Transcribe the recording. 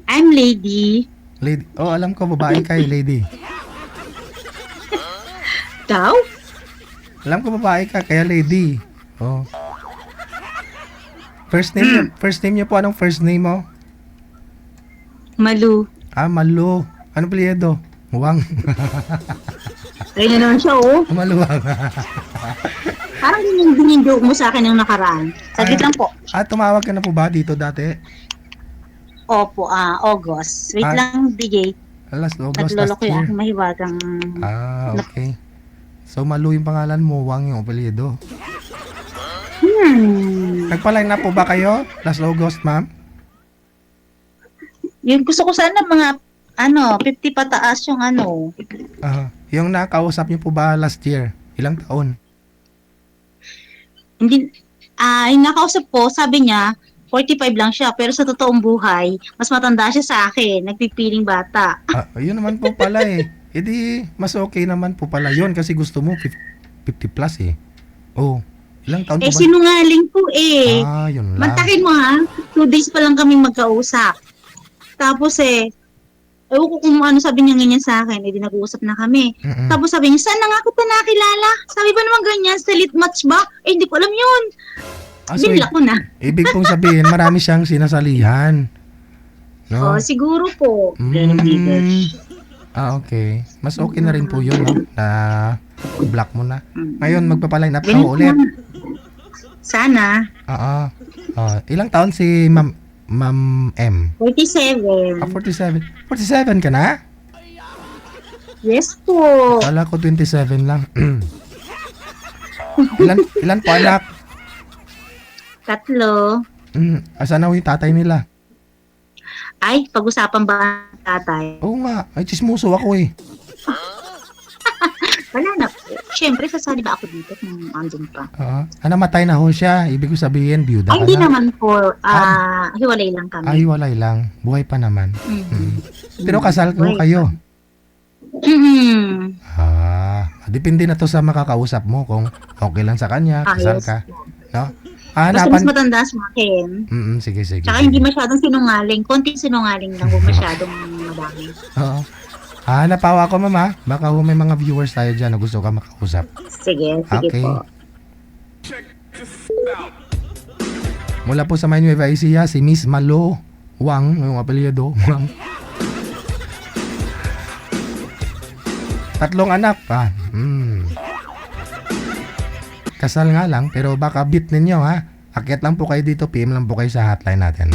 I'm Lady. Lady. Oh, alam ko, babae ka eh, lady. Daw? Alam ko, babae ka, kaya lady. Oh. First name niyo po, anong first name mo? Malu. Ah, Malu. Ano apelyido? Muwang. Ayun na naman siya, oh. Maluwang. Parang yung joke mo sa akin ng nakaraan. Saglit lang po. Tumawag ka na po ba dito dati? Opo, August. Wait Ah. lang, DJ. Last August last Nagloloko yung year. aking mahiwagang... Okay. So, Malu yung pangalan mo, Wang yung apelyido. Nagpa-line na po ba kayo? Last August, ma'am? Yung gusto ko sana mga, 50 pataas yung Yung nakausap niyo po ba last year? Ilang taon? Hindi, yung nakausap ko, sabi niya, 45 lang siya, pero sa totoong buhay, mas matanda siya sa akin, nagpipiling bata. Yun naman po pala eh. Edi, mas okay naman po pala yun kasi gusto mo 50 plus eh. Oh, ilang taon po ba? Sinungaling po eh. Yun lang. Mantakin mo ha, 2 days pa lang kaming magkausap. Tapos ewan ko kung ano sabi niya ganyan sa akin, edi nag-uusap na kami. Mm-mm. Tapos sabi niya, saan na nga kita nakilala? Sabi ba naman ganyan, sa lit match ba? Hindi ko alam yun. So, Binla ko na. ibig pong sabihin, marami siyang sinasalihan. No? Siguro po. Okay. Mas okay na rin po yun, no? Na block mo na. Mm. Ngayon, magpapaline up ka Ganun ulit. lang. Sana. Ilang taon si Ma'am M? 47. 47. 47 ka na? Yes po. Kala ko 27 lang. ilan po anak? 3. Asan na yung tatay nila? Ay, pag-usapan ba ang tatay? Oo nga. Ay, chismoso ako eh. Wala na po. Siyempre, sasali ba ako dito kung andun pa? Namatay na ho siya. Ibig ko sabihin, biyuda Ay, ka hindi na. naman po. Hiwalay lang kami. Ay, walay lang. Buhay pa naman. Pero kasal ko Buhay kayo. Mhm. Depende na to sa makakausap mo kung okay lang sa kanya, kasal Yes. ka. No? Basta mas matanda sa akin. Sige. Tsaka hindi masyadong sinungaling. Konting sinungaling lang. Huwag masyadong madami. Oo. Napawa ko, mama. Baka may mga viewers tayo dyan na gusto ka makausap. Sige Okay. po. Mula po sa May Nueva Ecija, si Miss Malo Wang, yung apelyido, Wang. 3 anak pa. Kasal nga lang, pero baka beat ninyo ha. Akyat lang po kayo dito, PM lang po kayo sa hotline natin.